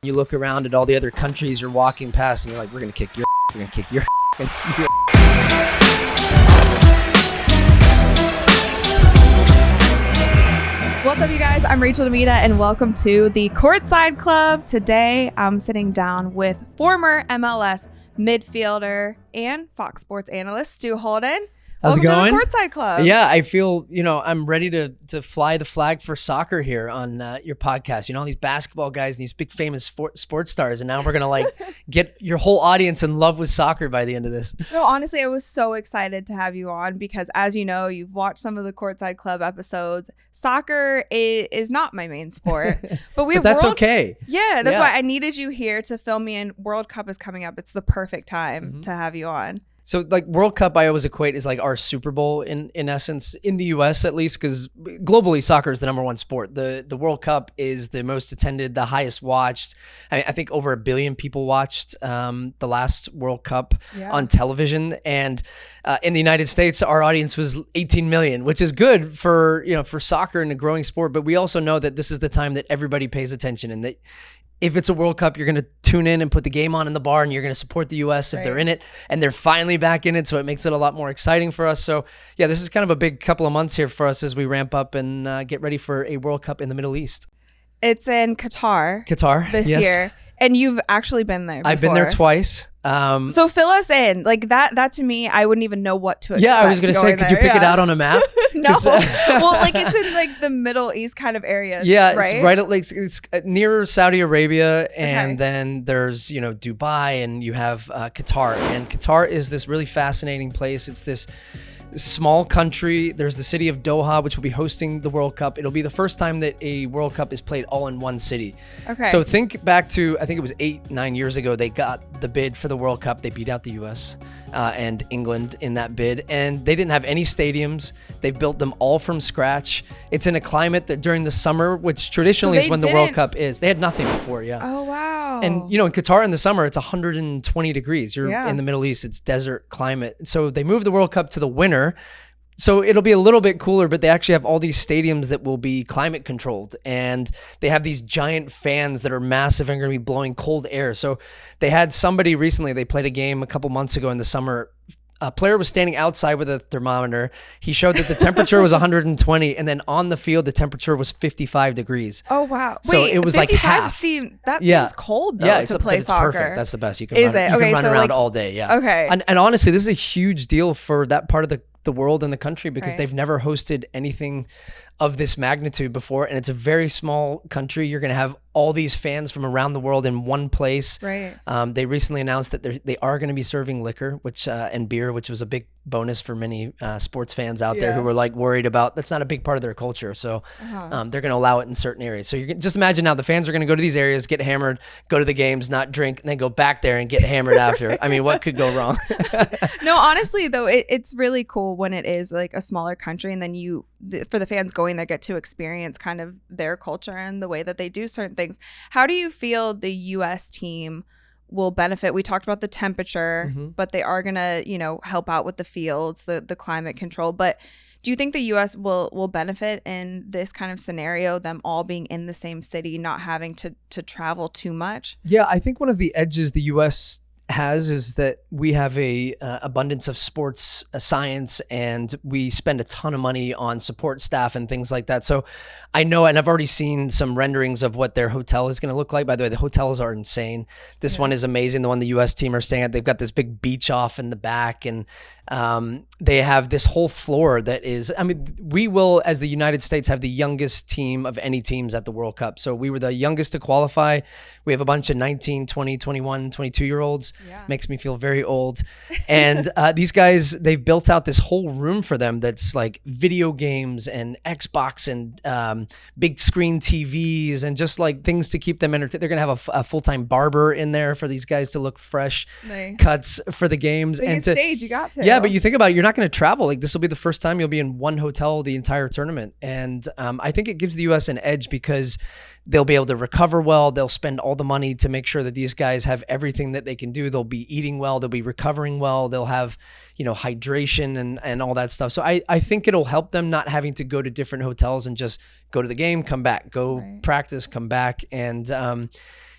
You look around at all the other countries you're walking past and you're like, we're going to kick your we're going to kick your we're gonna kick your What's up, you guys? I'm Rachel DeMita, and welcome to the Courtside Club. Today, I'm sitting down with former MLS midfielder and Fox Sports analyst, Stu Holden. How's it going? Welcome to the Courtside Club. Yeah, I feel, I'm ready to fly the flag for soccer here on your podcast. All these basketball guys and these big famous sports stars, and now we're going to get your whole audience in love with soccer by the end of this. No, honestly, I was so excited to have you on because, as you know, you've watched some of the Courtside Club episodes. Soccer is not my main sport, but that's okay. Yeah, that's why I needed you here to fill me in. World Cup is coming up. It's the perfect time to have you on. So World Cup, I always equate is our Super Bowl in essence, in the US at least, because globally soccer is the number one sport. The World Cup is the most attended, the highest watched. I think over 1 billion people watched the last World Cup on television. And in the United States, our audience was 18 million, which is good for soccer and a growing sport. But we also know that this is the time that everybody pays attention, and that if it's a World Cup, you're going to tune in and put the game on in the bar, and you're going to support the U.S. if they're in it, and they're finally back in it, so it makes it a lot more exciting for us. So, yeah, this is kind of a big couple of months here for us as we ramp up and get ready for a World Cup in the Middle East. It's in Qatar. This year. And you've actually been there before. I've been there twice. So fill us in. That to me, I wouldn't even know what to expect. Yeah, I was going to say, could you pick it out on a map? No. Well, it's in the Middle East kind of area. Yeah, right? It's right at it's near Saudi Arabia, and then there's Dubai, and you have Qatar. And Qatar is this really fascinating place. It's this small country. There's the city of Doha, which will be hosting the World Cup. It'll be the first time that a World Cup is played all in one city. Okay. So think back to, I think it was 8-9 years ago, they got the bid for the World Cup. They beat out the US and England in that bid, and they didn't have any stadiums. They built them all from scratch. It's in a climate that during the summer, which traditionally is when the World Cup is. They had nothing before, Oh, wow. And, in Qatar in the summer, it's 120 degrees. You're in the Middle East, it's desert climate. So they moved the World Cup to the winter. So it'll be a little bit cooler, but they actually have all these stadiums that will be climate controlled, and they have these giant fans that are massive and going to be blowing cold air. So they had somebody recently, they played a game a couple months ago in the summer. A player was standing outside with a thermometer. He showed that the temperature was 120, and then on the field, the temperature was 55 degrees. Oh, wow. So it was like half. Seems cold, though, to play it's soccer. Perfect. That's the best. You can Is run, it? you Okay, can run so around all day. Yeah. Okay. And honestly, this is a huge deal for that part of the world and the country, because they've never hosted anything of this magnitude before, and it's a very small country. You're going to have all these fans from around the world in one place. Right. They recently announced that they are going to be serving liquor, and beer, which was a big bonus for many sports fans out there who were worried about that's not a big part of their culture. So they're going to allow it in certain areas. So you can just imagine now the fans are going to go to these areas, get hammered, go to the games, not drink, and then go back there and get hammered after. I mean, what could go wrong? No, honestly, though, it's really cool when it is a smaller country, and then for the fans going there, get to experience kind of their culture and the way that they do certain things. How do you feel the U.S. team will benefit? We talked about the temperature, but they are going to, help out with the fields, the climate control. But do you think the U.S. will benefit in this kind of scenario, them all being in the same city, not having to travel too much? Yeah, I think one of the edges the U.S. has is that we have a abundance of sports science, and we spend a ton of money on support staff and things like that. So I know, and I've already seen some renderings of what their hotel is going to look like. By the way, the hotels are insane. This one is amazing. The one the U.S. team are staying at, they've got this big beach off in the back, and they have this whole floor that is, we will, as the United States, have the youngest team of any teams at the World Cup. So we were the youngest to qualify. We have a bunch of 19, 20, 21, 22-year-olds. Makes me feel very old. And these guys, they've built out this whole room for them that's video games and Xbox and big screen TVs and just things to keep them entertained. They're going to have a full-time barber in there for these guys to look fresh. Nice. Cuts for the games. Biggest stage you got to. Yeah, but you think about it, you're not going to travel. This will be the first time you'll be in one hotel the entire tournament. And I think it gives the U.S. an edge because they'll be able to recover well. They'll spend all the money to make sure that these guys have everything that they can do. They'll be eating well. They'll be recovering well. They'll have, hydration and all that stuff. So I think it'll help them not having to go to different hotels and just go to the game, come back, practice, come back. And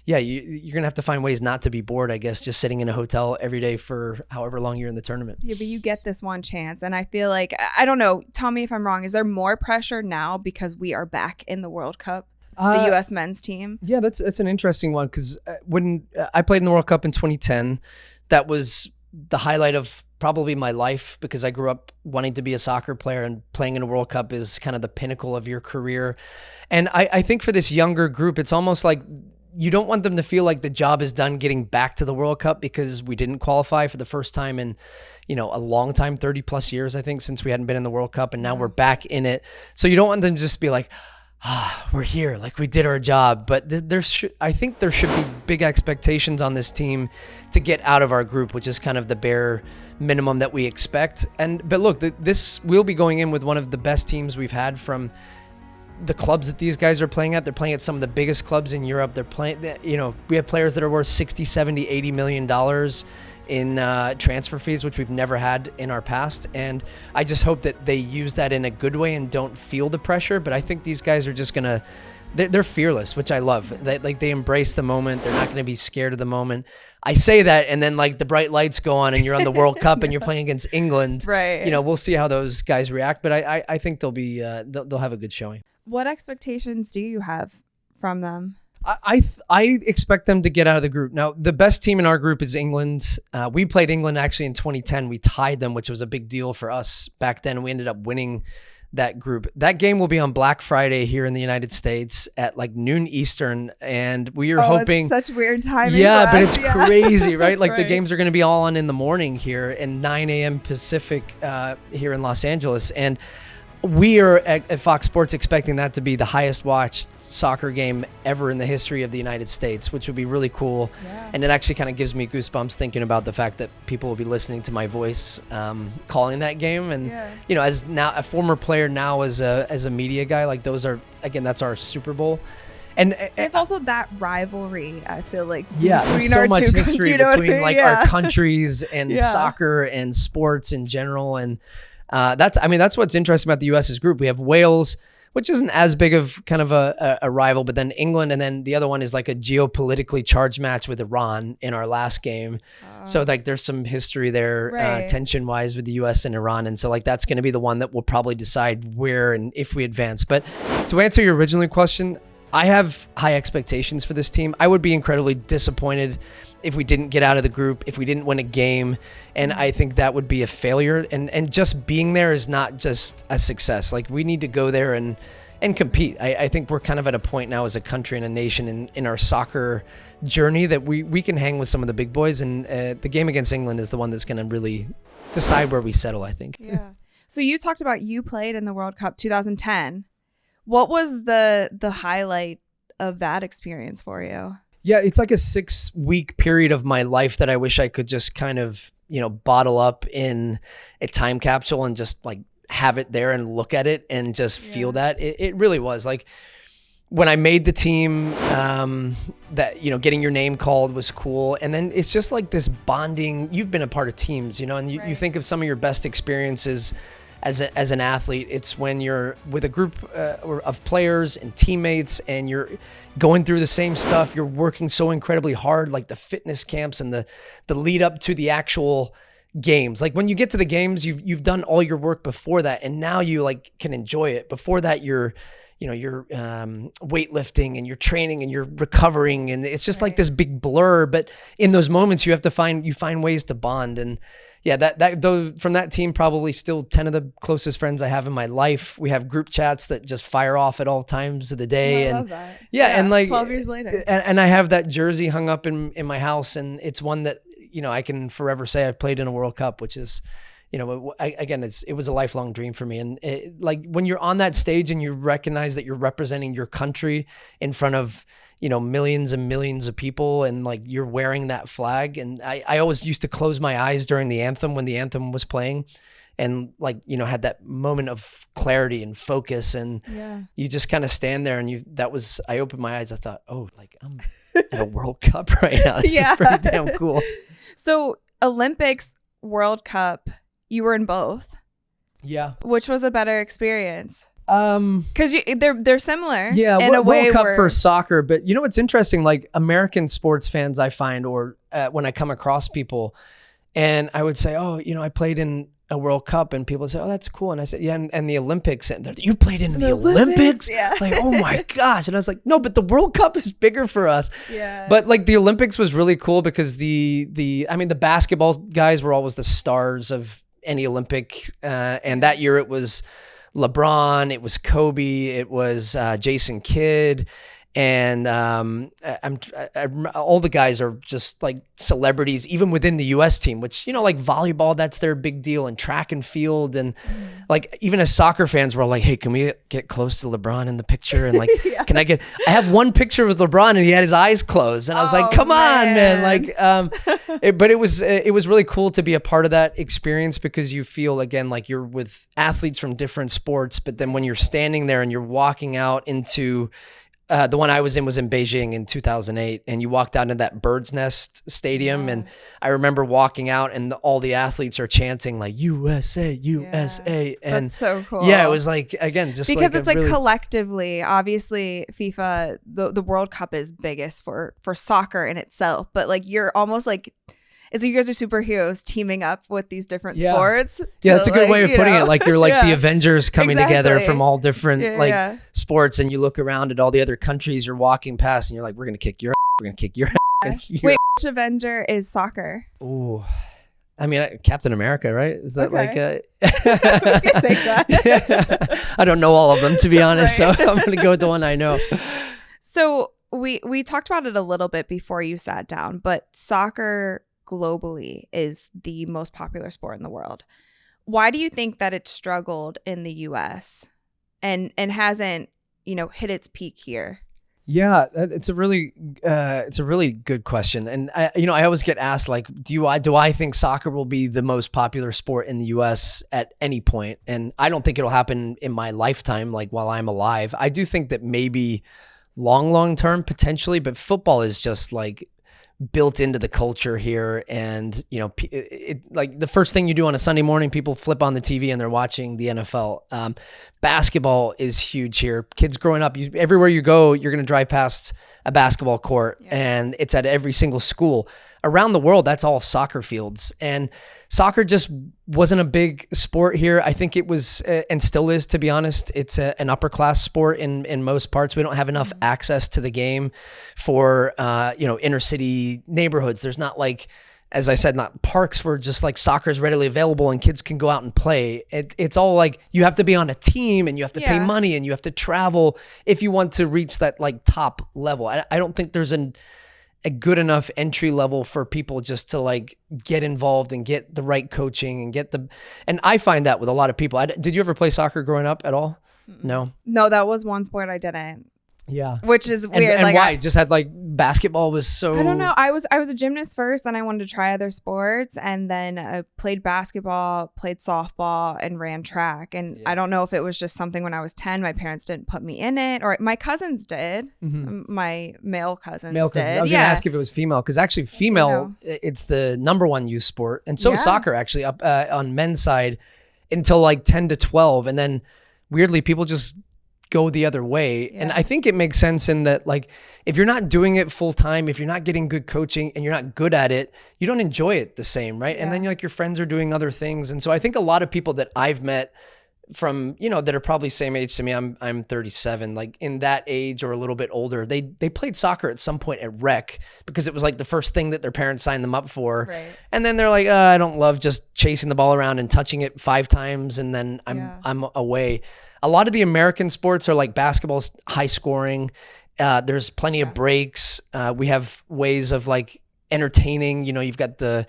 yeah, you're going to have to find ways not to be bored, I guess, just sitting in a hotel every day for however long you're in the tournament. Yeah, but you get this one chance. And I feel like, I don't know, tell me if I'm wrong. Is there more pressure now because we are back in the World Cup? The U.S. men's team? Yeah, that's an interesting one, because when I played in the World Cup in 2010, that was the highlight of probably my life, because I grew up wanting to be a soccer player, and playing in a World Cup is kind of the pinnacle of your career. And I think for this younger group, it's almost like you don't want them to feel like the job is done getting back to the World Cup, because we didn't qualify for the first time in, a long time, 30 plus years, I think, since we hadn't been in the World Cup, and now we're back in it. So you don't want them to just be like, we're here, like we did our job. But I think there should be big expectations on this team to get out of our group, which is kind of the bare minimum that we expect. But look, we'll be going in with one of the best teams we've had from the clubs that these guys are playing at. They're playing at some of the biggest clubs in Europe. They're playing, we have players that are worth 60, 70, $80 million in transfer fees, which we've never had in our past. And I just hope that they use that in a good way and don't feel the pressure. But I think these guys are just gonna, they're fearless, which I love. They embrace the moment. They're not gonna be scared of the moment. I say that, and then like the bright lights go on and you're on the World Cup and you're playing against England. Right. We'll see how those guys react, but I think they'll be, they'll have a good showing. What expectations do you have from them? I expect them to get out of the group. Now, the best team in our group is England. We played England actually in 2010. We tied them, which was a big deal for us back then. We ended up winning that group. That game will be on Black Friday here in the United States at like noon Eastern, and we are hoping. It's such weird timing. Yeah, but it's crazy, right? Like right. The games are going to be all on in the morning here, and 9 a.m. Pacific here in Los Angeles, and we are at Fox Sports expecting that to be the highest watched soccer game ever in the history of the United States, which would be really cool. Yeah. And it actually kind of gives me goosebumps thinking about the fact that people will be listening to my voice calling that game. And, as now a former player, now as a media guy, like those are, again, that's our Super Bowl. And it's also that rivalry, I feel like. Yeah, there's so much history between like our countries and soccer and sports in general. And that's what's interesting about the U.S.'s group. We have Wales, which isn't as big of kind of a rival, but then England, and then the other one is like a geopolitically charged match with Iran in our last game. So like there's some history there, right. Tension-wise with the U.S. and Iran, and so like that's going to be the one that will probably decide where and if we advance. But to answer your original question, I have high expectations for this team. I would be incredibly disappointed if we didn't get out of the group, if we didn't win a game, and I think that would be a failure. And just being there is not just a success. Like we need to go there and compete. I think we're kind of at a point now as a country and a nation in our soccer journey that we can hang with some of the big boys, and the game against England is the one that's going to really decide where we settle, I think. Yeah. So you talked about you played in the World Cup 2010. What was the highlight of that experience for you? Yeah, it's like a 6-week period of my life that I wish I could just kind of, bottle up in a time capsule and just like have it there and look at it and just feel that. It really was like when I made the team, that, getting your name called was cool. And then it's just like this bonding. You've been a part of teams, and you think of some of your best experiences as an athlete. It's when you're with a group of players and teammates and you're going through the same stuff. You're working so incredibly hard, like the fitness camps and the lead up to the actual games. Like when you get to the games, you've done all your work before that, and now you like can enjoy it. Before that, you're weightlifting and you're training and you're recovering, and it's just like this big blur. But in those moments, you find ways to bond. And yeah, that though from that team, probably still 10 of the closest friends I have in my life. We have group chats that just fire off at all times of the day. I and love that. Yeah, and like 12 years later. And I have that jersey hung up in my house, and it's one that, I can forever say I've played in a World Cup, which is, it was a lifelong dream for me. And like when you're on that stage and you recognize that you're representing your country in front of, millions and millions of people, and like you're wearing that flag. And I always used to close my eyes during the anthem when the anthem was playing, and like, had that moment of clarity and focus, and you just kind of stand there and I opened my eyes. I thought, oh, like I'm at a World Cup right now. This is pretty damn cool. So Olympics, World Cup, you were in both. Yeah. Which was a better experience? Because they're similar. Yeah, in a way World Cup where, for soccer. But you know what's interesting? Like American sports fans, I find, or when I come across people, and I would say, oh, you know, I played in a World Cup, and people say, oh, that's cool. And I said, yeah, and the Olympics, and you played in the Olympics? Yeah. Like, oh my gosh. And I was like, no, but the World Cup is bigger for us. Yeah. But like the Olympics was really cool because the basketball guys were always the stars of any Olympic. And that year it was LeBron, it was Kobe, it was Jason Kidd. And all the guys are just like celebrities, even within the U.S. team, which, you know, like volleyball, that's their big deal, and track and field. And like, even as soccer fans, we're like, hey, can we get close to LeBron in the picture? And like, Yeah. I have one picture with LeBron and he had his eyes closed. And I was like, come on, man. Like, but it was really cool to be a part of that experience because you feel, again, like you're with athletes from different sports. But then when you're standing there and you're walking out into, the one I was in Beijing in 2008, and you walked out into that Bird's Nest Stadium, and I remember walking out, and all the athletes are chanting like USA, USA, and that's so cool. Yeah, it was like, again, just because like it's like collectively, obviously, FIFA, the World Cup is biggest for soccer in itself, but like you're almost like. It's like you guys are superheroes teaming up with these different sports. Yeah, that's a good way of putting it. Like you're like the Avengers coming together Exactly. from all different sports, and you look around at all the other countries you're walking past, and you're like, we're gonna kick your ass, we're gonna kick your ass. Wait, which Avenger is soccer? Ooh. I mean, Captain America, right? Is that We can take that. Yeah. I don't know all of them, to be honest, Right. so I'm gonna go with the one I know. So we talked about it a little bit before you sat down, but soccer globally is the most popular sport in the world. Why do you think that it's struggled in the US and hasn't, you know, hit its peak here? Yeah, it's a really good question. And I always get asked, like, do I think soccer will be the most popular sport in the US at any point? And I don't think it'll happen in my lifetime, like while I'm alive. I do think that maybe long term potentially, but football is just like built into the culture here. And, you know, like the first thing you do on a Sunday morning, people flip on the TV and they're watching the NFL. Basketball is huge here. Kids growing up, everywhere you go, you're going to drive past a basketball court, and it's at every single school. Around the world, that's all soccer fields. And soccer just wasn't a big sport here. I think it was, and still is, to be honest. It's an upper class sport in most parts. We don't have enough access to the game for, inner city neighborhoods. There's not, like, as I said, not parks where just like soccer is readily available and kids can go out and play. It's all like you have to be on a team and you have to pay money and you have to travel if you want to reach that like top level. I don't think there's a good enough entry level for people just to like get involved and get the right coaching and and I find that with a lot of people. Did you ever play soccer growing up at all? No, that was one sport I didn't. Yeah. Which is weird. And like why? Just had like basketball was so... I don't know. I was a gymnast first, then I wanted to try other sports, and then I played basketball, played softball, and ran track. And I don't know if it was just something when I was 10, my parents didn't put me in it, or my cousins did. Mm-hmm. My male cousins did. I was going to ask if it was female, because actually female, it's the number one youth sport. And so is soccer, actually, up on men's side until like 10 to 12. And then weirdly, people just go the other way. And I think it makes sense in that, like, if you're not doing it full time, if you're not getting good coaching and you're not good at it, you don't enjoy it the same, right? And then you're like, your friends are doing other things. And so I think a lot of people that I've met from, that are probably same age to me, I'm 37, like in that age or a little bit older, they played soccer at some point at rec because it was like the first thing that their parents signed them up for. Right. And then they're like, I don't love just chasing the ball around and touching it 5 times and then I'm away. A lot of the American sports are like basketball's high scoring. There's plenty of breaks. We have ways of like entertaining, you've got the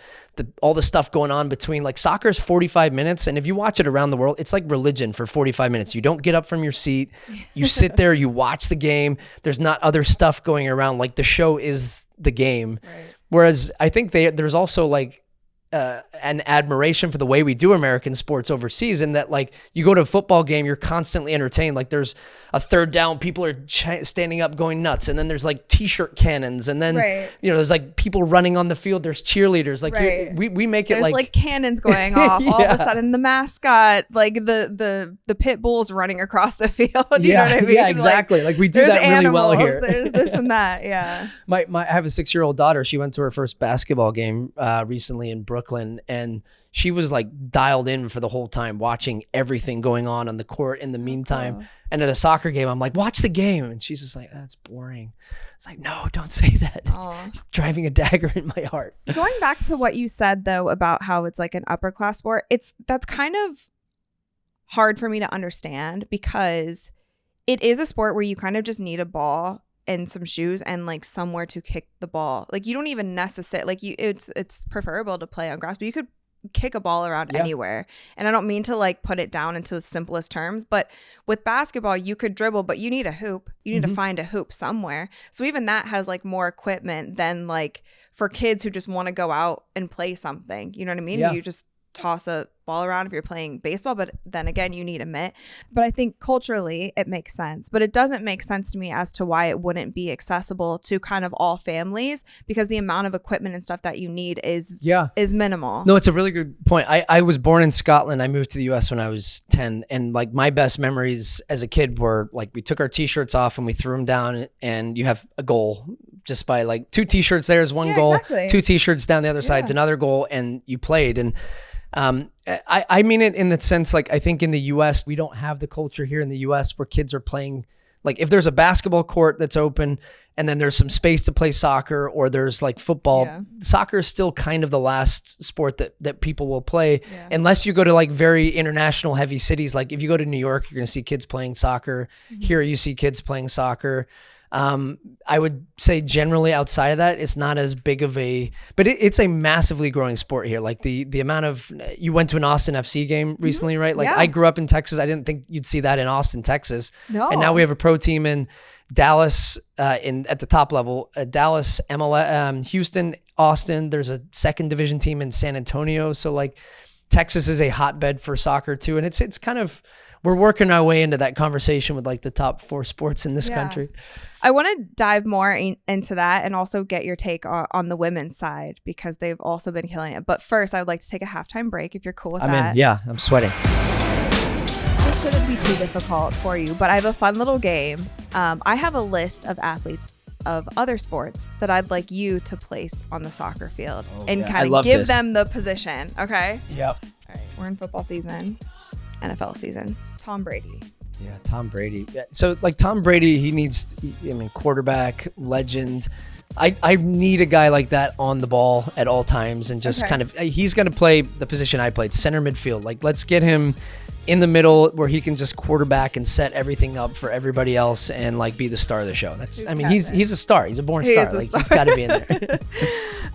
all the stuff going on between, like, soccer's 45 minutes. And if you watch it around the world, it's like religion for 45 minutes. You don't get up from your seat. You sit there, you watch the game. There's not other stuff going around. Like, the show is the game. Right. Whereas I think there's also like an admiration for the way we do American sports overseas, and that like you go to a football game, you're constantly entertained. Like there's a third down, people are standing up going nuts, and then there's like t-shirt cannons, and then there's like people running on the field, there's cheerleaders, like we make it there's like cannons going off. All of a sudden the mascot, like the pit bulls running across the field. You know what I mean? Yeah, exactly. Like we do that really well here. There's this and that. Yeah. I have a 6-year-old daughter. She went to her first basketball game recently in Brooklyn, and she was like dialed in for the whole time, watching everything going on the court in the meantime. And at a soccer game, I'm like, watch the game. And she's just like, that's boring. It's like, no, don't say that. It's driving a dagger in my heart. Going back to what you said though, about how it's like an upper class sport, that's kind of hard for me to understand, because it is a sport where you kind of just need a ball and some shoes and like somewhere to kick the ball. Like you don't even necessarily like it's preferable to play on grass, but you could kick a ball around anywhere. And I don't mean to like put it down into the simplest terms, but with basketball you could dribble, but you need a hoop. You need to find a hoop somewhere. So even that has like more equipment than like for kids who just want to go out and play something. You know what I mean? You just toss a ball around if you're playing baseball, but then again you need a mitt. But I think culturally it makes sense, but it doesn't make sense to me as to why it wouldn't be accessible to kind of all families, because the amount of equipment and stuff that you need is minimal. No, it's a really good point. I was born in Scotland. I moved to the US when I was 10, and like my best memories as a kid were like we took our t-shirts off and we threw them down, and you have a goal just by like 2 t-shirts there's one goal, exactly. 2 t-shirts down the other side's another goal, and you played. And I mean it in the sense, like, I think in the US, we don't have the culture here in the US where kids are playing, like if there's a basketball court that's open and then there's some space to play soccer, or there's like football, soccer is still kind of the last sport that people will play unless you go to like very international heavy cities. Like if you go to New York, you're going to see kids playing soccer. Here you see kids playing soccer. I would say generally outside of that, it's not as big of a, but it's a massively growing sport here. Like the amount of, you went to an Austin FC game recently, right? Like I grew up in Texas. I didn't think you'd see that in Austin, Texas. No. And now we have a pro team in Dallas, at the top level, Dallas, MLS, Houston, Austin. There's a second division team in San Antonio. So like Texas is a hotbed for soccer too. And it's kind of, we're working our way into that conversation with like the top 4 sports in this country. I want to dive more into that and also get your take on the women's side, because they've also been killing it. But first, I would like to take a halftime break if you're cool with that. I'm sweating. This shouldn't be too difficult for you, but I have a fun little game. I have a list of athletes of other sports that I'd like you to place on the soccer field and kind of give them the position. Okay? Yep. All right. We're in football season, NFL season. Tom Brady. Yeah, Tom Brady. So like Tom Brady, he needs, quarterback, legend. I need a guy like that on the ball at all times, and just kind of, he's going to play the position I played, center midfield. Like let's get him in the middle where he can just quarterback and set everything up for everybody else and like be the star of the show. He's a star. He's a born star. Like he's got to be in there.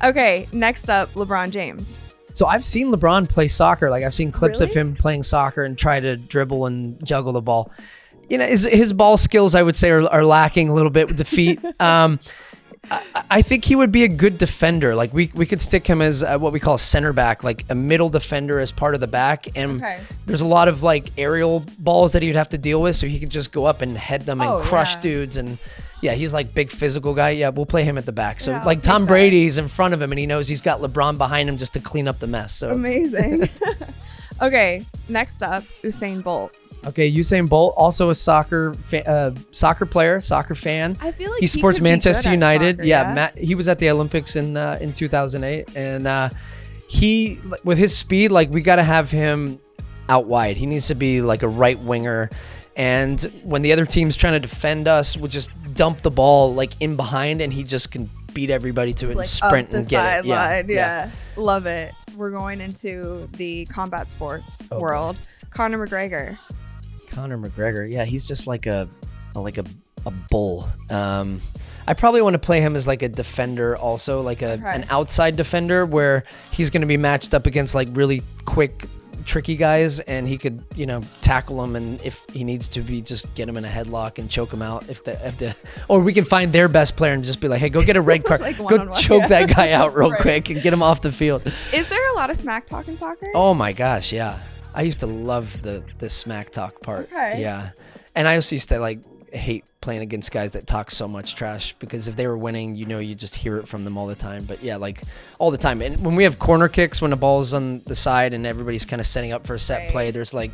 Okay, next up, LeBron James. So I've seen LeBron play soccer. Like I've seen clips of him playing soccer and try to dribble and juggle the ball. His ball skills, I would say, are lacking a little bit with the feet. I think he would be a good defender. Like we could stick him as what we call a center back, like a middle defender as part of the back. And there's a lot of like aerial balls that he'd have to deal with, so he could just go up and head them and crush dudes. And he's like big physical guy. Yeah, we'll play him at the back. So like Tom Brady's in front of him, and he knows he's got LeBron behind him just to clean up the mess. So amazing. Okay, next up, Usain Bolt. Okay, Usain Bolt, also a soccer player, soccer fan. I feel like he supports Manchester United. Soccer, he was at the Olympics in 2008, and he, with his speed, like we got to have him out wide. He needs to be like a right winger, and when the other team's trying to defend us, we'll just dump the ball like in behind, and he just can beat everybody to it and sprint and get it. Yeah, love it. We're going into the combat sports world. Conor McGregor. Yeah, he's just like a bull. I probably want to play him as like a defender also, like an outside defender, where he's going to be matched up against like really quick, tricky guys, and he could, tackle them, and if he needs to be, just get him in a headlock and choke him out or we can find their best player and just be like, hey, go get a red card, like go choke that guy out real quick and get him off the field. Is there a lot of smack talk in soccer? Oh my gosh, yeah. I used to love the smack talk part. Okay. Yeah. And I also used to like hate playing against guys that talk so much trash, because if they were winning, you just hear it from them all the time. But yeah, like all the time. And when we have corner kicks, when the ball's on the side and everybody's kind of setting up for a set play, there's like,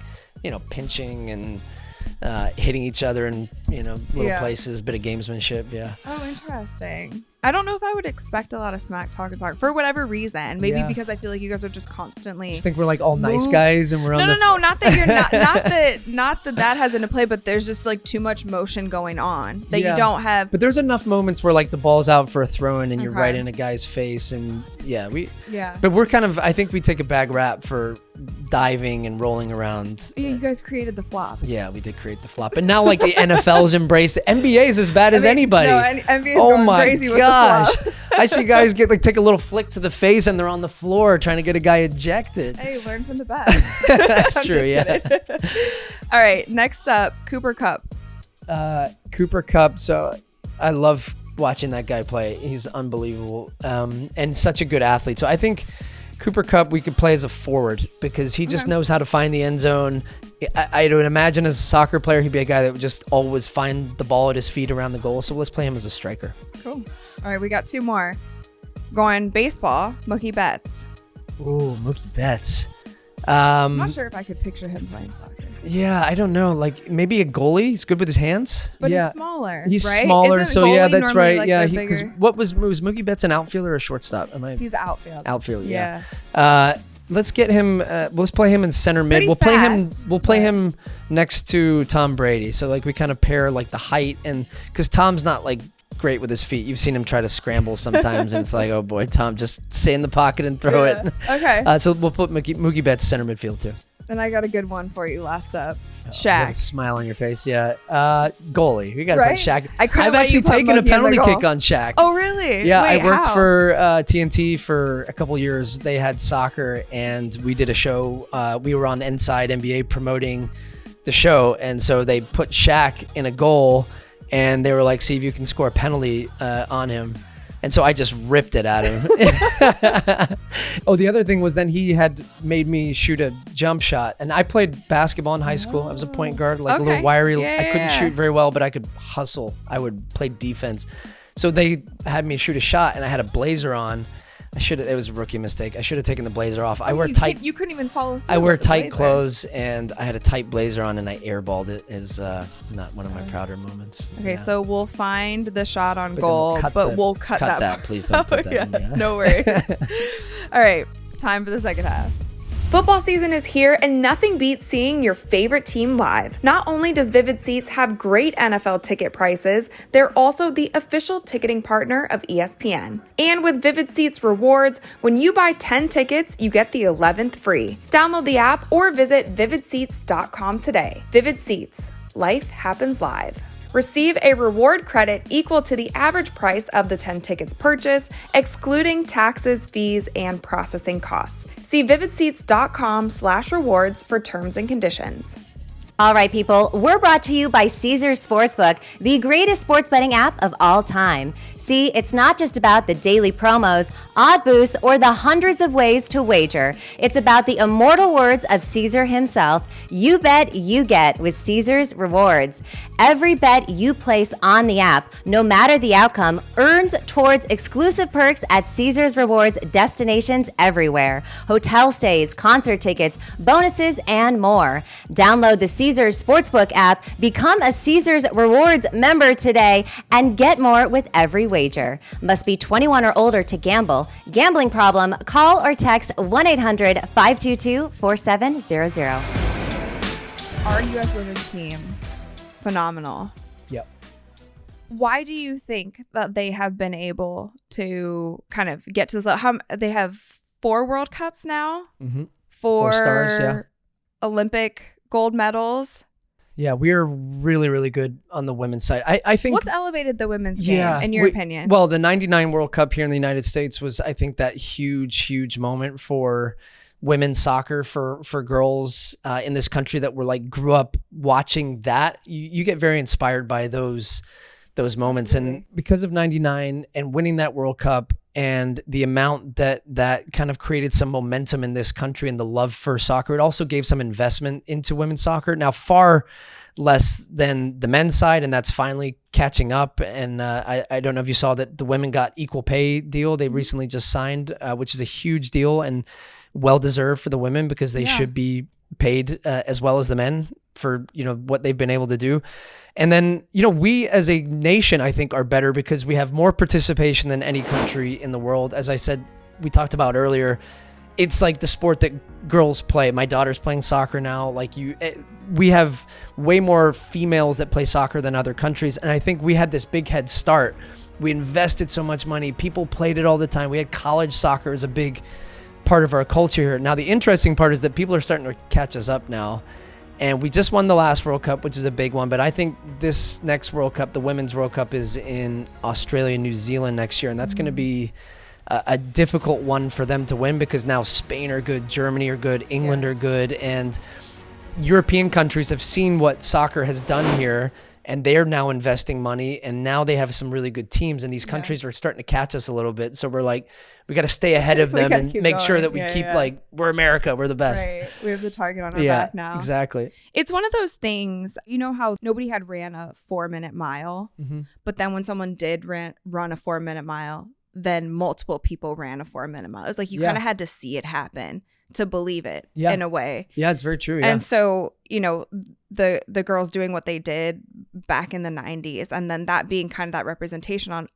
pinching and hitting each other in, little places, bit of gamesmanship. Yeah. Oh, interesting. I don't know if I would expect a lot of smack talk in soccer for whatever reason. Maybe because I feel like you guys are just constantly. Just think we're like all nice guys and we're on No. Not that you're not that has into play, but there's just like too much motion going on that you don't have. But there's enough moments where like the ball's out for a throw in and you're right in a guy's face, and But we're kind of, I think we take a bad rap for diving and rolling around. Yeah, you guys created the flop. Yeah, we did create the flop, and now like the NFL's embraced it. NBA is as bad as anybody. No, NBA's going crazy with the flop. I see guys take a little flick to the face and they're on the floor trying to get a guy ejected. Hey, learn from the best. That's true, yeah. All right, next up, Cooper Kupp. Cooper Kupp. So I love watching that guy play. He's unbelievable, and such a good athlete. So I think Cooper Kupp we could play as a forward, because he just knows how to find the end zone. I would imagine as a soccer player, he'd be a guy that would just always find the ball at his feet around the goal. So let's play him as a striker. Cool. All right, we got two more. Going baseball, Mookie Betts. Ooh, Mookie Betts. I'm not sure if I could picture him playing soccer. Yeah, I don't know. Like maybe a goalie. He's good with his hands. But he's smaller. He's right? smaller. Isn't So yeah, that's right. like yeah, because was Mookie Betts an outfielder or a shortstop? He's outfield. Outfield. Yeah. Let's get him. Let's play him in center mid. We'll play him next to Tom Brady. So like we kind of pair like the height, and because Tom's not like great with his feet. You've seen him try to scramble sometimes, and it's like, oh boy, Tom, just stay in the pocket and throw it. Okay. So we'll put Mookie Betts center midfield too. Then I got a good one for you. Last up, Shaq. A smile on your face, yeah. Goalie, we got to put Shaq. I've actually taken a penalty kick on Shaq. Oh, really? Yeah, Wait, I worked for TNT for a couple years. They had soccer, and we did a show. We were on Inside NBA promoting the show, and so they put Shaq in a goal, and they were like, see if you can score a penalty on him. And so I just ripped it at him. Oh, the other thing was then he had made me shoot a jump shot. And I played basketball in high school. I was a point guard, like a little wiry. I couldn't shoot very well, but I could hustle. I would play defense. So they had me shoot a shot, and I had a blazer on. It was a rookie mistake. I should have taken the blazer off. I wear tight. You couldn't even follow through. I wear tight clothes, and I had a tight blazer on, and I airballed it. Is not one of my prouder moments. Okay, so we'll find the shot on goal, but we'll cut that. Please don't put that in. Yeah. No worries. All right, time for the second half. Football season is here, and nothing beats seeing your favorite team live. Not only does Vivid Seats have great NFL ticket prices, they're also the official ticketing partner of ESPN. And with Vivid Seats rewards, when you buy 10 tickets, you get the 11th free. Download the app or visit vividseats.com today. Vivid Seats. Life happens live. Receive a reward credit equal to the average price of the 10 tickets purchased, excluding taxes, fees, and processing costs. See vividseats.com/rewards for terms and conditions. All right, people, we're brought to you by Caesars Sportsbook, the greatest sports betting app of all time. See, it's not just about the daily promos, odd boosts, or the hundreds of ways to wager. It's about the immortal words of Caesar himself: you bet, you get with Caesars Rewards. Every bet you place on the app, no matter the outcome, earns towards exclusive perks at Caesars Rewards destinations everywhere. Hotel stays, concert tickets, bonuses, and more. Download the Caesars Sportsbook app, become a Caesars Rewards member today, and get more with every wager. Must be 21 or older to gamble. Gambling problem? Call or text 1-800-522-4700. Our U.S. women's team, phenomenal. Yep. Why do you think that they have been able to kind of get to this level? They have 4 World Cups now? Mm-hmm. 4 stars, yeah. Olympic gold medals. Yeah, we are really, really good on the women's side. I think what's elevated the women's game, in your opinion? Well, the '99 World Cup here in the United States was, I think, that huge moment for women's soccer, for girls in this country that were like grew up watching that. You get very inspired by those moments. Absolutely. And because of '99 and winning that World Cup, and the amount that kind of created some momentum in this country and the love for soccer. It also gave some investment into women's soccer. Now, far less than the men's side, and that's finally catching up. And I don't know if you saw that the women got equal pay deal. They recently just signed, which is a huge deal and well-deserved for the women, because they should be paid as well as the men for, what they've been able to do. And then, we as a nation, I think, are better because we have more participation than any country in the world. As I said, we talked about earlier, it's like the sport that girls play. My daughter's playing soccer now. We have way more females that play soccer than other countries. And I think we had this big head start. We invested so much money. People played it all the time. We had college soccer as a big part of our culture here. Now, the interesting part is that people are starting to catch us up now. And we just won the last World Cup, which is a big one. But I think this next World Cup, the Women's World Cup, is in Australia and New Zealand next year. And that's going to be a difficult one for them to win, because now Spain are good, Germany are good, England are good. And European countries have seen what soccer has done here, and they're now investing money, and now they have some really good teams, and these countries are starting to catch us a little bit. So we're like, we got to stay ahead of them and make sure that we keep we're America, we're the best. Right. We have the target on our back now. Exactly. It's one of those things, how nobody had ran a 4-minute mile, but then when someone did run a 4-minute mile, then multiple people ran a 4-minute mile. It's like you kind of had to see it happen to believe it in a way. Yeah, it's very true. Yeah. And so, the girls doing what they did back in the 90s, and then that being kind of that representation on,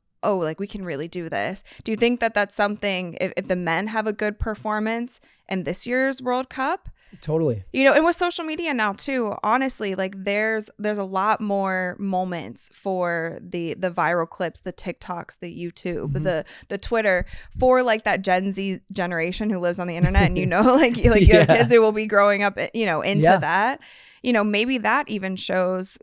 we can really do this. Do you think that that's something, if the men have a good performance in this year's World Cup? Totally. And with social media now too, honestly, there's a lot more moments for the viral clips, the TikToks, the YouTube, the Twitter, for that Gen Z generation who lives on the internet, and you have kids who will be growing up, into that. Maybe that even shows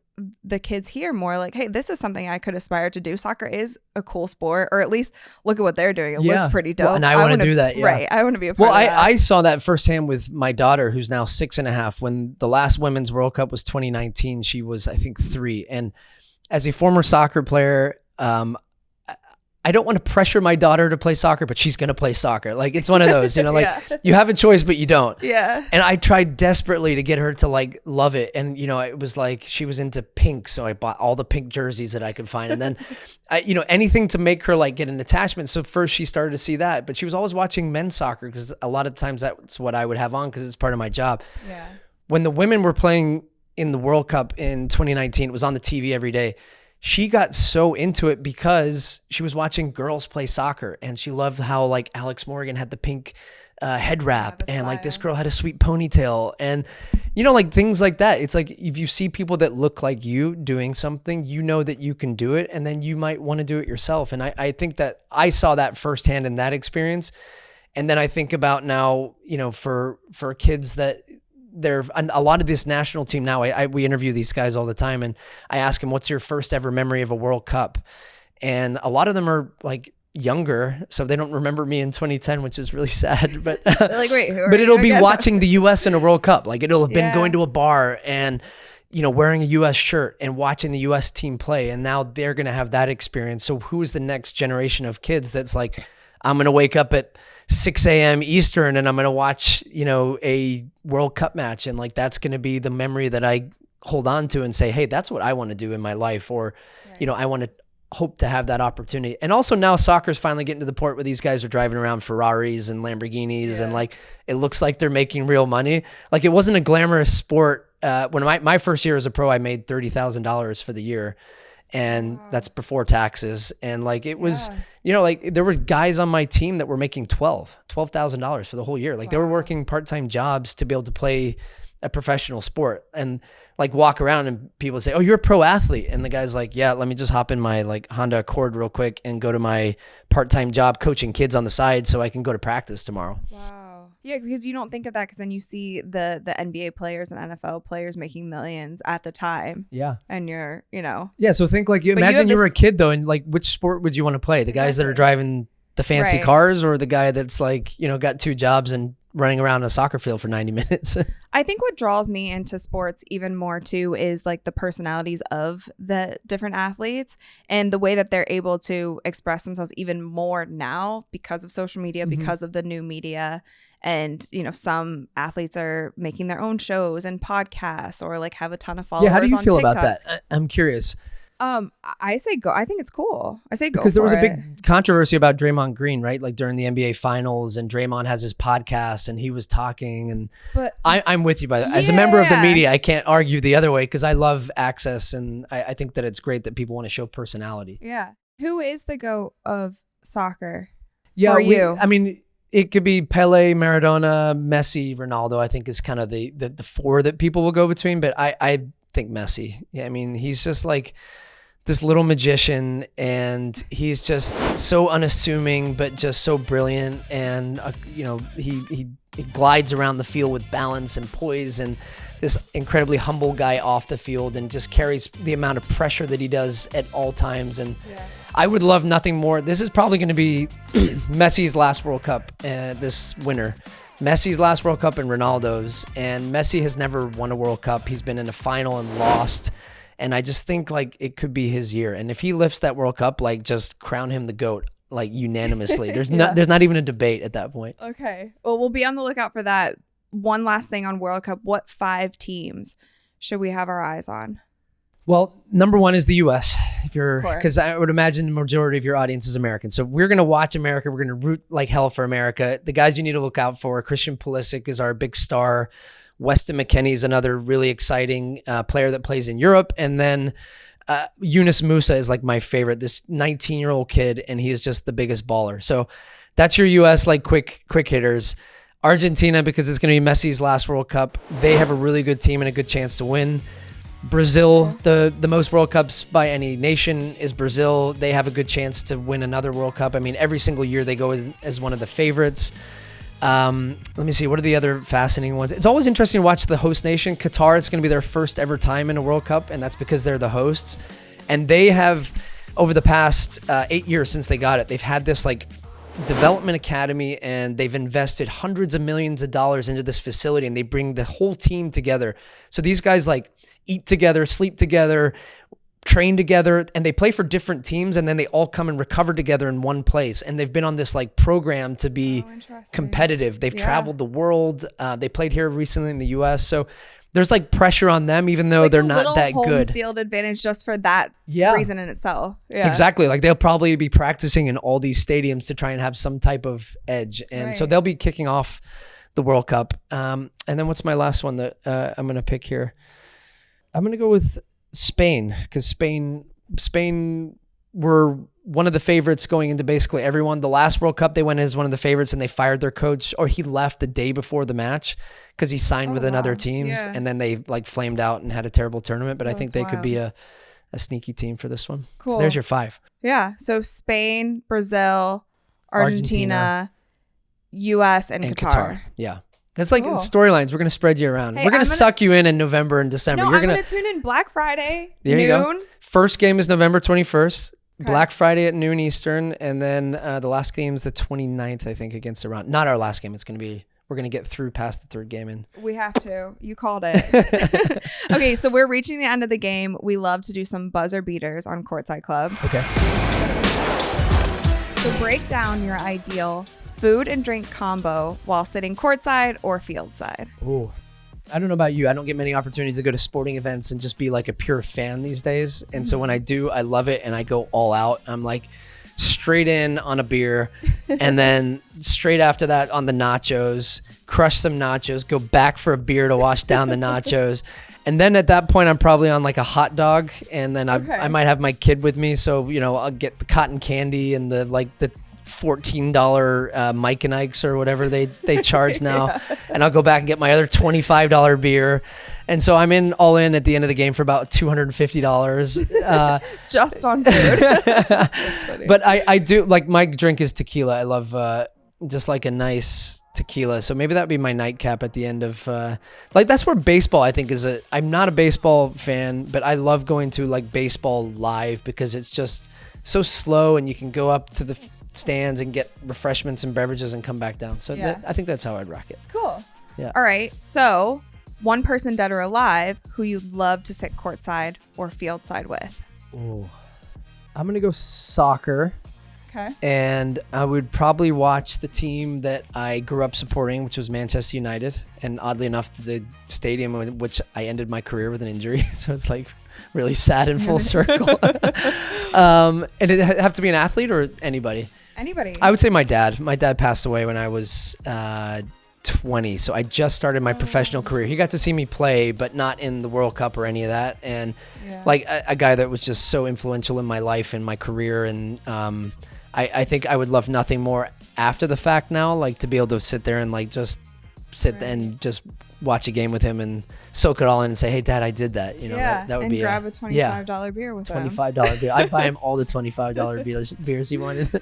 the kids here more like, hey, this is something I could aspire to do. Soccer is a cool sport, or at least look at what they're doing. It looks pretty dope. Well, and I want to do that. Yeah. Right. I want to be a part of that. I saw that firsthand with my daughter, who's now 6.5. When the last Women's World Cup was 2019, she was, I think, 3. And as a former soccer player, I don't want to pressure my daughter to play soccer, but she's going to play soccer. It's one of those, you have a choice, but you don't. Yeah. And I tried desperately to get her to love it. And, it was she was into pink. So I bought all the pink jerseys that I could find. And then, anything to make her get an attachment. So first she started to see that, but she was always watching men's soccer, because a lot of times that's what I would have on, because it's part of my job. Yeah. When the women were playing in the World Cup in 2019, it was on the TV every day. She got so into it because she was watching girls play soccer, and she loved how Alex Morgan had the pink head wrap, and this girl had a sweet ponytail, and things like that. It's if you see people that look like you doing something, that you can do it, and then you might want to do it yourself. And I think that I saw that firsthand in that experience. And then I think about now, for kids that a lot of this national team now, we interview these guys all the time, and I ask them, what's your first ever memory of a World Cup? And a lot of them are younger, so they don't remember me in 2010, which is really sad. But wait, but it'll be watching the U.S. in a World Cup. It'll have been going to a bar and wearing a U.S. shirt and watching the U.S. team play, and now they're gonna have that experience. So who is the next generation of kids that's I'm gonna wake up at 6 a.m. Eastern and I'm going to watch, a World Cup match. And that's going to be the memory that I hold on to and say, hey, that's what I want to do in my life. Or, I want to hope to have that opportunity. And also now soccer's finally getting to the point where these guys are driving around Ferraris and Lamborghinis and it looks like they're making real money. It wasn't a glamorous sport. When my first year as a pro, I made $30,000 for the year. And that's before taxes. And it was, there were guys on my team that were making $12,000 for the whole year. They were working part-time jobs to be able to play a professional sport, and walk around and people say, oh, you're a pro athlete. And the guy's yeah, let me just hop in my Honda Accord real quick and go to my part-time job coaching kids on the side so I can go to practice tomorrow. Wow. Yeah, because you don't think of that, because then you see the NBA players and NFL players making millions at the time. Yeah. And you're, Yeah, so think imagine you were a kid though, and which sport would you want to play? The guys that are driving the fancy cars, or the guy that's got 2 jobs and running around a soccer field for 90 minutes. I think what draws me into sports even more too is like the personalities of the different athletes and the way that they're able to express themselves even more now because of social media, because of the new media. And, you know, some athletes are making their own shows and podcasts or like have a ton of followers. Yeah, how do you on feel TikTok. about that? I'm curious. I say go. I think it's cool. I say go Because there was for a it. big controversy about Draymond Green, right? Like during the NBA finals, and Draymond has his podcast and he was talking, and But I'm with you by that. As a member of the Yeah. media, I can't argue the other way because I love access, and I think that it's great that people want to show personality. yeah, who is the GOAT of soccer? Yeah, For you. I mean, it could be Pele, Maradona, Messi, Ronaldo. I think is kind of the four that people will go between, but I think Messi. Yeah, I mean, he's just like this little magician, and he's just so unassuming, but just so brilliant. And you know, he glides around the field with balance and poise, and this incredibly humble guy off the field, and just carries the amount of pressure that he does at all times. And I would love nothing more. This is probably going to be Messi's last World Cup this winter. Messi's last World Cup and Ronaldo's. And Messi has never won a World Cup. He's been in a final and lost. And I just think like it could be his year. And if he lifts that World Cup, like just crown him the GOAT, like unanimously. There's not even a debate at that point. Okay. Well, we'll be on the lookout for that. One last thing on World Cup. What 5 teams should we have our eyes on? Well, number one is the U.S. If you're, Of course. because I would imagine the majority of your audience is American. So we're going to watch America. We're going to root like hell for America. The guys you need to look out for, Christian Pulisic is our big star. Weston McKennie is another really exciting player that plays in Europe. And then Yunus Musa is like my favorite, this 19-year-old kid, and he is just the biggest baller. So that's your U.S. like quick hitters. Argentina, because it's going to be Messi's last World Cup. They have a really good team and a good chance to win. Brazil, the most World Cups by any nation is Brazil. They have a good chance to win another World Cup. I mean, every single year they go as one of the favorites. Let me see. What are the other fascinating ones? It's always interesting to watch the host nation. Qatar, it's going to be their first ever time in a World Cup, and that's because they're the hosts. And they have, over the past 8 years since they got it, they've had this like development academy, and they've invested hundreds of millions of dollars into this facility, and they bring the whole team together. So these guys like eat together, sleep together, train together, and they play for different teams, and then they all come and recover together in one place. And they've been on this like program to be competitive. They've traveled the world. They played here recently in the US. So there's like pressure on them, even though Like they're a not little that home good. field advantage just for that reason in itself. Yeah. Exactly. Like they'll probably be practicing in all these stadiums to try and have some type of edge. And so they'll be kicking off the World Cup. And then what's my last one that I'm going to pick here? I'm going to go with Spain, because Spain were one of the favorites going into basically everyone. The last World Cup, they went as one of the favorites, and they fired their coach, or he left the day before the match because he signed with another team. Yeah. And then they like flamed out and had a terrible tournament. But I think they that's could be a sneaky team for this one. Cool. So there's your 5. Yeah. So Spain, Brazil, Argentina, US, and Qatar. Yeah. That's like Cool. storylines. We're going to spread you around. Hey, We're going I'm to gonna- suck you in November and December. No, You're I'm going going to tune in Black Friday, There you noon. go. First game is November 21st. Okay. Black Friday at noon Eastern. And then the last game is the 29th, I think, against Iran. Not our last game. It's going to be, we're going to get through past the third game. And We have to. You called it. Okay, so we're reaching the end of the game. We love to do some buzzer beaters on Courtside Club. okay. So break down your ideal food and drink combo while sitting courtside or field side. Ooh. I don't know about you. I don't get many opportunities to go to sporting events and just be like a pure fan these days. And so when I do, I love it and I go all out. I'm like straight in on a beer and then straight after that on the nachos, crush some nachos, go back for a beer to wash down the nachos. And then at that point, I'm probably on like a hot dog, and then I might have my kid with me. So, you know, I'll get the cotton candy and the $14 Mike and Ike's or whatever they charge now. And I'll go back and get my other $25 beer. And so I'm all in at the end of the game for about $250. Just on food. But I do, like, my drink is tequila. I love just like a nice tequila. So maybe that'd be my nightcap at the end of like, that's where baseball, I think, I'm not a baseball fan, but I love going to like baseball live because it's just so slow and you can go up to the stands and get refreshments and beverages and come back down. So I think that's how I'd rock it. Cool. Yeah. All right. So one person, dead or alive, who you'd love to sit courtside or field side with. Oh, I'm going to go soccer. Okay. And I would probably watch the team that I grew up supporting, which was Manchester United. And oddly enough, the stadium in which I ended my career with an injury. So it's like really sad in full circle. And it have to be an athlete or anybody? Anybody. I would say my dad. My dad passed away when I was 20. So I just started my professional career. He got to see me play, but not in the World Cup or any of that. And like a guy that was just so influential in my life and my career. And I think I would love nothing more after the fact now, like to be able to sit there and like just sit and just watch a game with him and soak it all in and say, hey, Dad, I did that. You know, that would and be grab a $25 beer with him. $25 beer. I'd buy him all the $25 beers he wanted.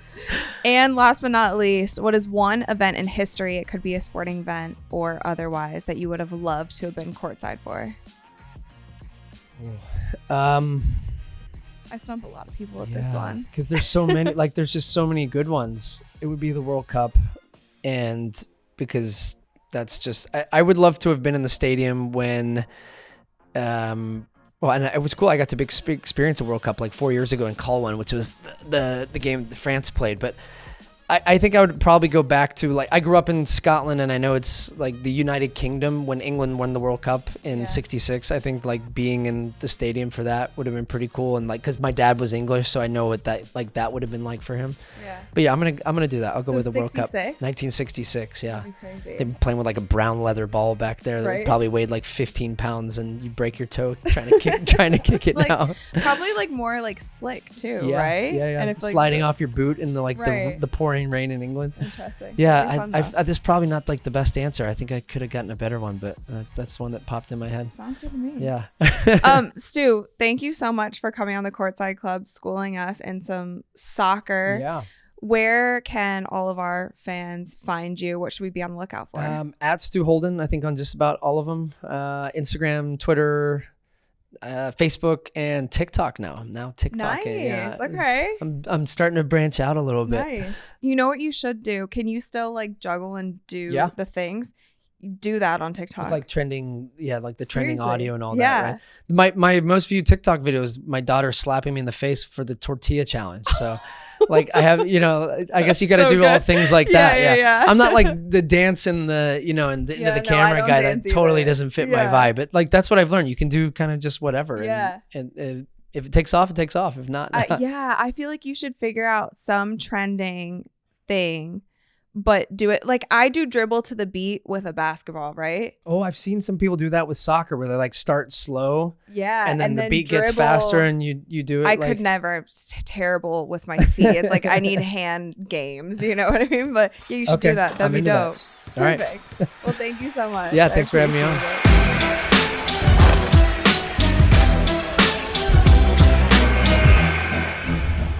And last but not least, what is one event in history, it could be a sporting event or otherwise, that you would have loved to have been courtside for? I stump a lot of people with this one. Because there's so many, like there's just so many good ones. It would be the World Cup. And because that's just, I would love to have been in the stadium when, and it was cool. I got to experience the World Cup like 4 years ago in Colwyn, which was the game that France played. But I think I would probably go back to, like, I grew up in Scotland, and I know it's like the United Kingdom when England won the World Cup in '66. I think like being in the stadium for that would have been pretty cool, and like because my dad was English, so I know what that would have been like for him. Yeah. But yeah, I'm gonna do that. I'll go with the World Cup. 1966. Yeah. That'd be crazy. They've been playing with like a brown leather ball back there that probably weighed like 15 pounds, and you break your toe trying to kick it like, now. Probably like more like slick too, Yeah, right? Yeah. And if, like, sliding off your boot in the pouring rain in England. Interesting. Yeah, this is probably not like the best answer. I think I could have gotten a better one, but that's the one that popped in my head. Sounds good to me. Yeah. Stu, thank you so much for coming on the Courtside Club, schooling us in some soccer. Yeah. Where can all of our fans find you? What should we be on the lookout for? At Stu Holden, I think on just about all of them. Instagram, Twitter, Facebook, and TikTok now. Now TikTok. Nice. Okay. I'm starting to branch out a little bit. Nice. You know what you should do? Can you still like juggle and do the things? Do that on TikTok. Like trending, like the trending Seriously. audio and all that, right? My most viewed TikTok video is my daughter slapping me in the face for the tortilla challenge. So like I have, I guess you got to do all things like that. Yeah. I'm not like the dance and the, and the into the camera guy that totally doesn't fit my vibe. But like, that's what I've learned. You can do kind of just whatever. Yeah. And if it takes off, it takes off. If not. I feel like you should figure out some trending thing, but do it like I do dribble to the beat with a basketball, right? Oh, I've seen some people do that with soccer where they like start slow. Yeah. And then the beat gets faster and you do it. I could never. I'm terrible with my feet. It's like I need hand games. You know what I mean? But yeah, you should do that. That'd be dope. All right. Perfect. Well, thank you so much. Yeah, thanks for having me on.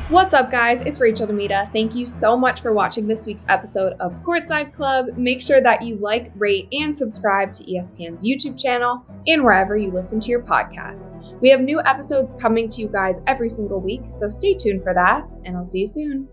What's up, guys? It's Rachel DeMita. Thank you so much for watching this week's episode of Courtside Club. Make sure that you like, rate, and subscribe to ESPN's YouTube channel and wherever you listen to your podcasts. We have new episodes coming to you guys every single week, so stay tuned for that, and I'll see you soon.